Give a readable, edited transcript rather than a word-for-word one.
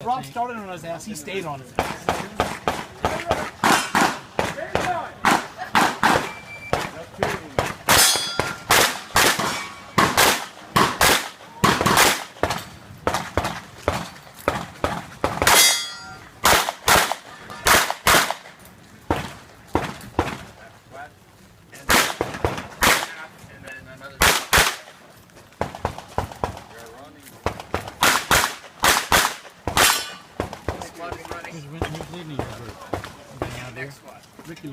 Rob started on his ass, he stayed on his ass. Who's leading you? Ricky.